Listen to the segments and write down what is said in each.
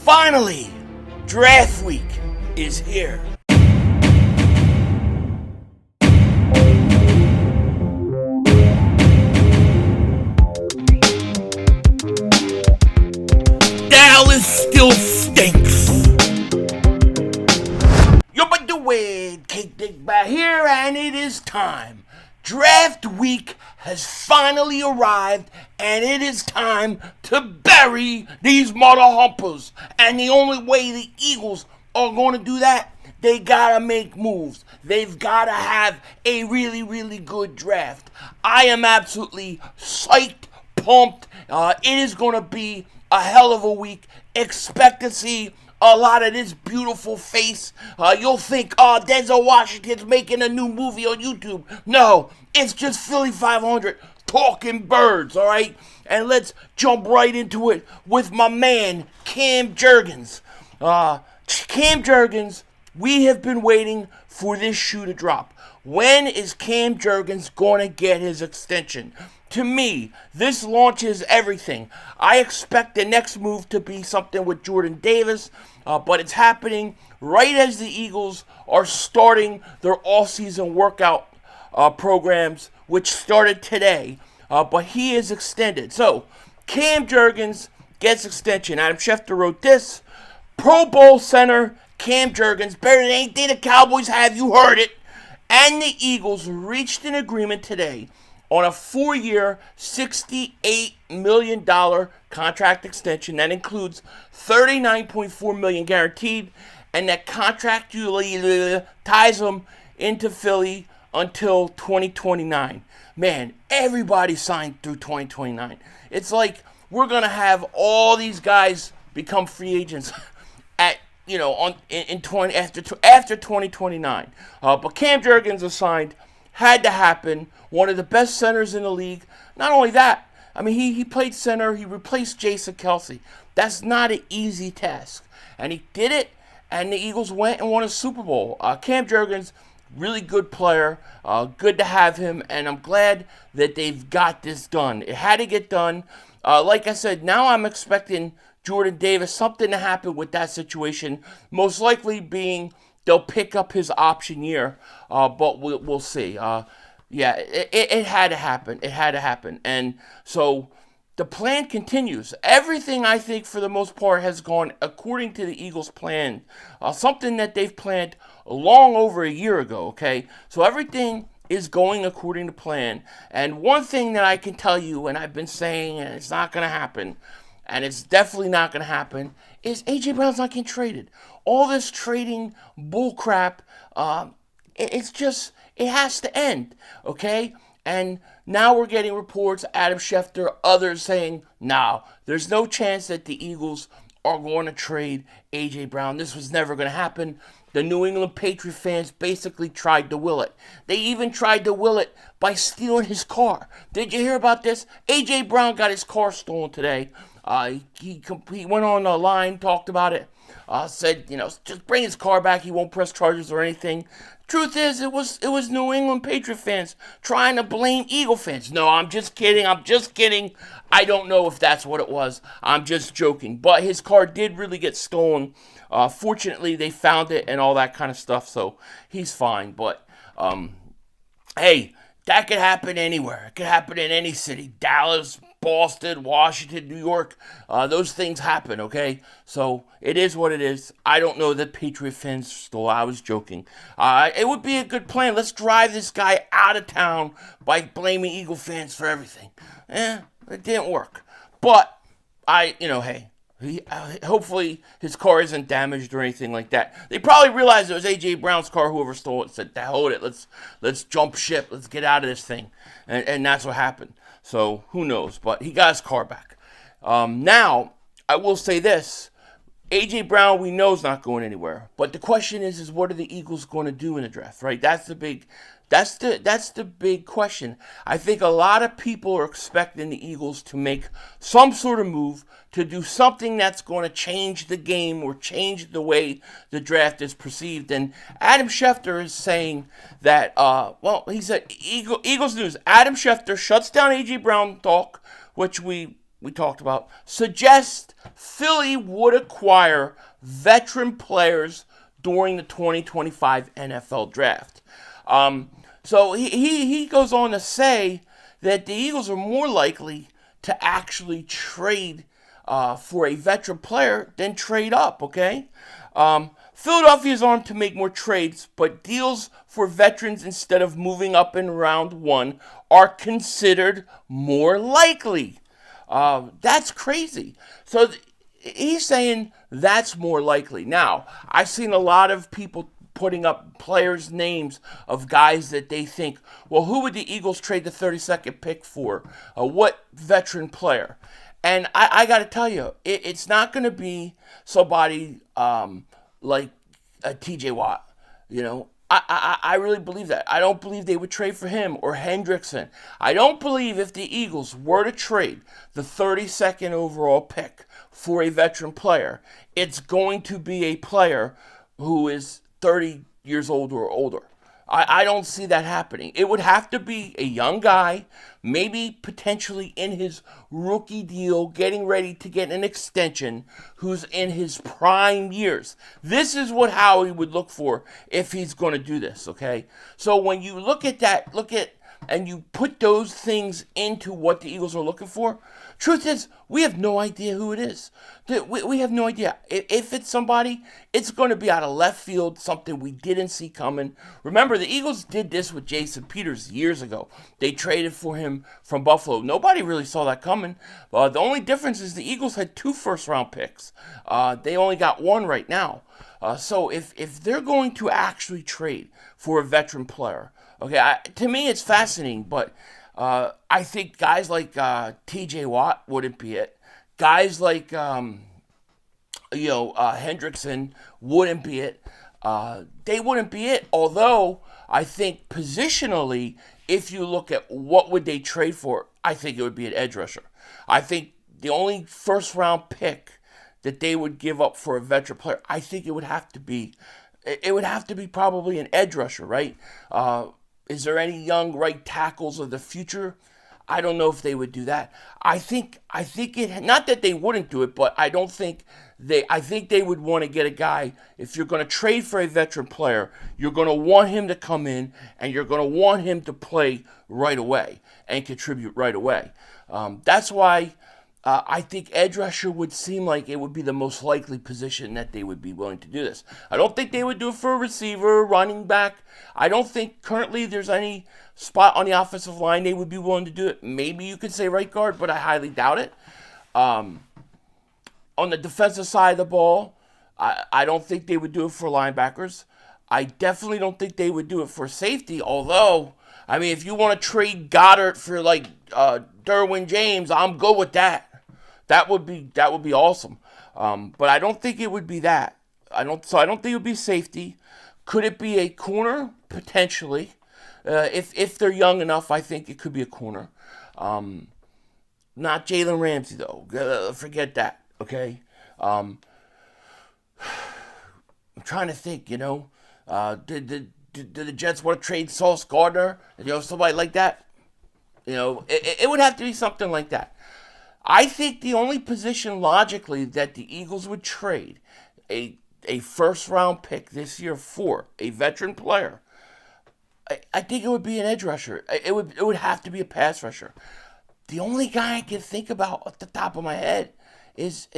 Finally, draft week is here. Dallas still stinks. Yo, but the way, Dingbat here, and it is time. Draft week has finally arrived, and it is time to bury these mother humpers. And the only way the Eagles are going to do that, they gotta make moves. They've gotta have a really, really good draft. I am absolutely psyched, pumped. It is going to be a hell of a week. Expect to see a lot of this beautiful face. You'll think, Denzel Washington's making a new movie on YouTube. No, it's just Philly 500 talking birds, all right? And let's jump right into it with my man, Cam Jurgens. Cam Jurgens, we have been waiting for this shoe to drop. When is Cam Jurgens going to get his extension? To me, this launches everything. I expect the next move to be something with Jordan Davis, but it's happening right as the Eagles are starting their all-season workout programs, which started today, but he is extended. So, Cam Jurgens gets extension. Adam Schefter wrote this: Pro Bowl center Cam Jurgens, better than anything the Cowboys have, you heard it. And the Eagles reached an agreement today on a 4-year, $68 million contract extension that includes $39.4 million guaranteed, and that contract ties them into Philly until 2029. Man, everybody signed through 2029. It's like we're gonna have all these guys become free agents at after 2029. But Cam Jurgens is signed. Had to happen. One of the best centers in the league. Not only that, I mean, he played center. He replaced Jason Kelce. That's not an easy task. And he did it, and the Eagles went and won a Super Bowl. Cam Jurgens, really good player. Good to have him, and I'm glad that they've got this done. It had to get done. Like I said, now I'm expecting Jordan Davis, something to happen with that situation. Most likely being they'll pick up his option year, but we'll see. It had to happen. It had to happen. And so the plan continues. Everything, I think, for the most part, has gone according to the Eagles' plan. Something that they've planned long over a year ago, okay? So everything is going according to plan. And one thing that I can tell you, and I've been saying, and it's not going to happen, and it's definitely not going to happen, is A.J. Brown's not getting traded. All this trading bullcrap, it has to end, okay? And now we're getting reports, Adam Schefter, others saying, no, there's no chance that the Eagles are going to trade A.J. Brown. This was never going to happen. The New England Patriot fans basically tried to will it. They even tried to will it by stealing his car. Did you hear about this? A.J. Brown got his car stolen today. He went on the line, talked about it, said, just bring his car back. He won't press charges or anything. Truth is, it was New England Patriot fans trying to blame Eagle fans. No, I'm just kidding. I don't know if that's what it was. I'm just joking. But his car did really get stolen. Fortunately, they found it and all that kind of stuff, so he's fine. But, hey, that could happen anywhere. It could happen in any city. Dallas, Boston, Washington, New York, those things happen, okay? So it is what it is. I don't know that Patriot fans stole. I was joking. It would be a good plan. Let's drive this guy out of town by blaming Eagle fans for everything. It didn't work. But hey, hopefully his car isn't damaged or anything like that. They probably realized it was A.J. Brown's car. Whoever stole it said, hold it. Let's jump ship. Let's get out of this thing. And that's what happened. So who knows? But he got his car back. Now, I will say this. A.J. Brown, we know, is not going anywhere. But the question is what are the Eagles going to do in the draft, right? That's the big question. I think a lot of people are expecting the Eagles to make some sort of move to do something that's going to change the game or change the way the draft is perceived. And Adam Schefter is saying that, he said, Eagles News, Adam Schefter shuts down A.J. Brown talk, which we we talked about, suggests Philly would acquire veteran players during the 2025 NFL draft. So he goes on to say that the Eagles are more likely to actually trade for a veteran player than trade up, okay? Philadelphia is armed to make more trades, but deals for veterans instead of moving up in round one are considered more likely. That's crazy. So he's saying that's more likely. Now, I've seen a lot of people putting up players' names of guys that they think, well, who would the Eagles trade the 32nd pick for? What veteran player? And I got to tell you, it's not going to be somebody like a TJ Watt. You know, I really believe that. I don't believe they would trade for him or Hendrickson. I don't believe if the Eagles were to trade the 32nd overall pick for a veteran player, it's going to be a player who is 30 years old or older. I don't see that happening. It would have to be a young guy, maybe potentially in his rookie deal, getting ready to get an extension, who's in his prime years. This is what Howie would look for if he's going to do this, okay? So when you look at that, and you put those things into what the Eagles are looking for, truth is, we have no idea who it is. We have no idea. If it's somebody, it's going to be out of left field, something we didn't see coming. Remember, the Eagles did this with Jason Peters years ago. They traded for him from Buffalo. Nobody really saw that coming. The only difference is the Eagles had 2 first-round picks. They only got 1 right now. So if they're going to actually trade for a veteran player, okay, to me it's fascinating, but I think guys like TJ Watt wouldn't be it. Guys like Hendrickson wouldn't be it. They wouldn't be it. Although I think positionally, if you look at what would they trade for, I think it would be an edge rusher. I think the only first round pick that they would give up for a veteran player, I think it would have to be probably an edge rusher, right? Is there any young right tackles of the future? I don't know if they would do that. I think it, not that they wouldn't do it, but I think they would want to get a guy. If you're going to trade for a veteran player, you're going to want him to come in and you're going to want him to play right away and contribute right away. That's why I think edge rusher would seem like it would be the most likely position that they would be willing to do this. I don't think they would do it for a receiver, running back. I don't think currently there's any spot on the offensive line they would be willing to do it. Maybe you could say right guard, but I highly doubt it. On the defensive side of the ball, I don't think they would do it for linebackers. I definitely don't think they would do it for safety, although, I mean, if you want to trade Goddard for like Derwin James, I'm good with that. That would be awesome. But I don't think it would be that. I don't think it would be safety. Could it be a corner? Potentially. If they're young enough, I think it could be a corner. Not Jalen Ramsey though. Forget that. Okay. I'm trying to think. Did the Jets want to trade Sauce Gardner? Somebody like that. It would have to be something like that. I think the only position logically that the Eagles would trade a first-round pick this year for a veteran player, I think it would be an edge rusher. It would have to be a pass rusher. The only guy I can think about off the top of my head is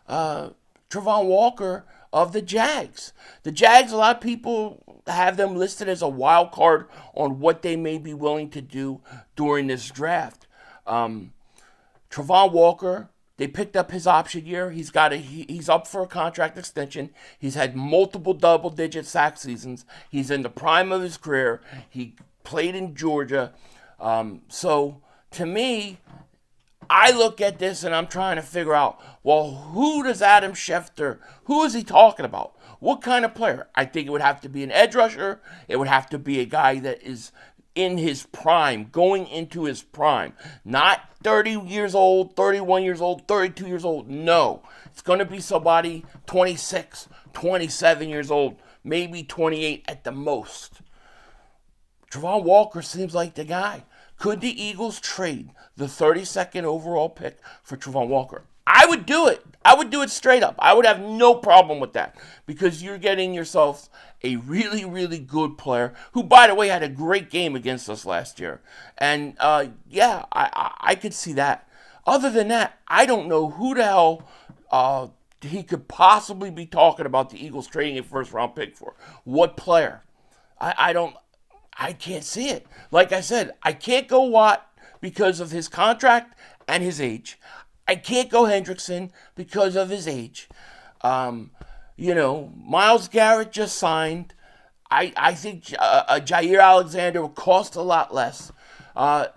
Travon Walker of the Jags. The Jags, a lot of people have them listed as a wild card on what they may be willing to do during this draft. Travon Walker, they picked up his option year. He's up for a contract extension. He's had multiple double-digit sack seasons. He's in the prime of his career. He played in Georgia. So to me, I look at this and I'm trying to figure out, well, who does Adam Schefter, who is he talking about? What kind of player? I think it would have to be an edge rusher. It would have to be a guy that is in his prime, going into his prime. Not 30 years old, 31 years old, 32 years old. No. It's going to be somebody 26, 27 years old, maybe 28 at the most. Travon Walker seems like the guy. Could the Eagles trade the 32nd overall pick for Travon Walker? I would do it. I would do it straight up. I would have no problem with that because you're getting yourself a really, really good player who, by the way, had a great game against us last year. And, yeah, I could see that. Other than that, I don't know who the hell he could possibly be talking about the Eagles trading a first-round pick for. What player? I can't see it. Like I said, I can't go Watt because of his contract and his age. I can't go Hendrickson because of his age. Myles Garrett just signed. I think Jair Alexander will cost a lot less.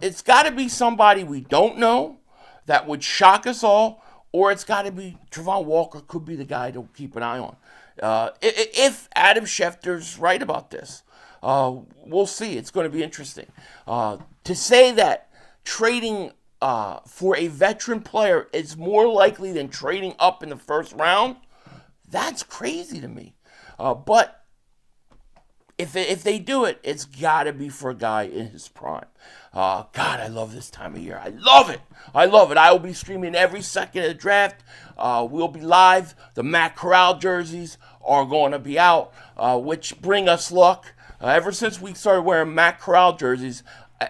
It's got to be somebody we don't know that would shock us all, or it's got to be Travon Walker could be the guy to keep an eye on. If Adam Schefter's right about this, we'll see. It's going to be interesting. To say that trading for a veteran player is more likely than trading up in the first round, that's crazy to me. But if they do it, it's got to be for a guy in his prime. God, I love this time of year. I love it. I will be streaming every second of the draft. We'll be live. The Matt Corral jerseys are going to be out, which bring us luck. Ever since we started wearing Matt Corral jerseys,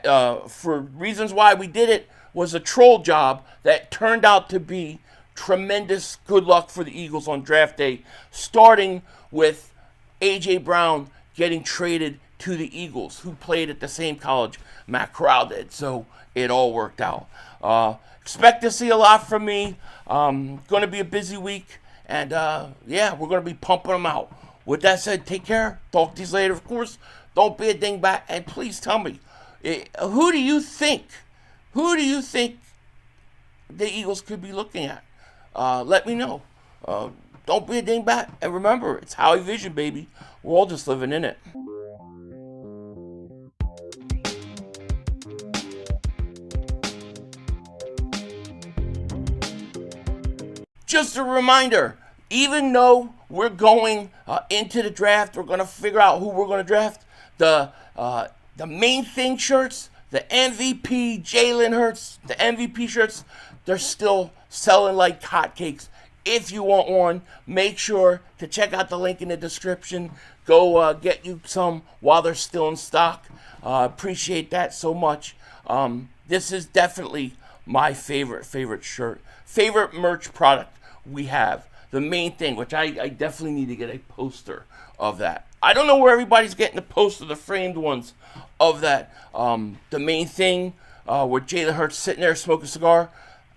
for reasons why we did it, was a troll job that turned out to be tremendous good luck for the Eagles on draft day, starting with A.J. Brown getting traded to the Eagles, who played at the same college Matt Corral did. So it all worked out. Expect to see a lot from me. Going to be a busy week. And, yeah, we're going to be pumping them out. With that said, take care. Talk to you later. Of course, don't be a dingbat. And please tell me, who do you think the Eagles could be looking at? Let me know. Don't be a dingbat. And remember, it's Howie Vision, baby. We're all just living in it. Just a reminder, even though we're going into the draft, we're going to figure out who we're going to draft. The main thing shirts, the MVP Jalen Hurts, the MVP shirts, they're still selling like hotcakes. If you want one, make sure to check out the link in the description. Go get you some while they're still in stock. Appreciate that so much. This is definitely my favorite shirt, favorite merch product we have. The main thing, which I definitely need to get a poster of that. I don't know where everybody's getting the poster, the framed ones of that. The main thing, where Jalen Hurts sitting there smoking a cigar.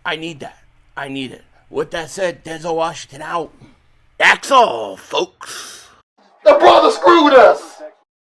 I need that. I need it. With that said, Denzel Washington out. That's all, folks. The brother screwed us.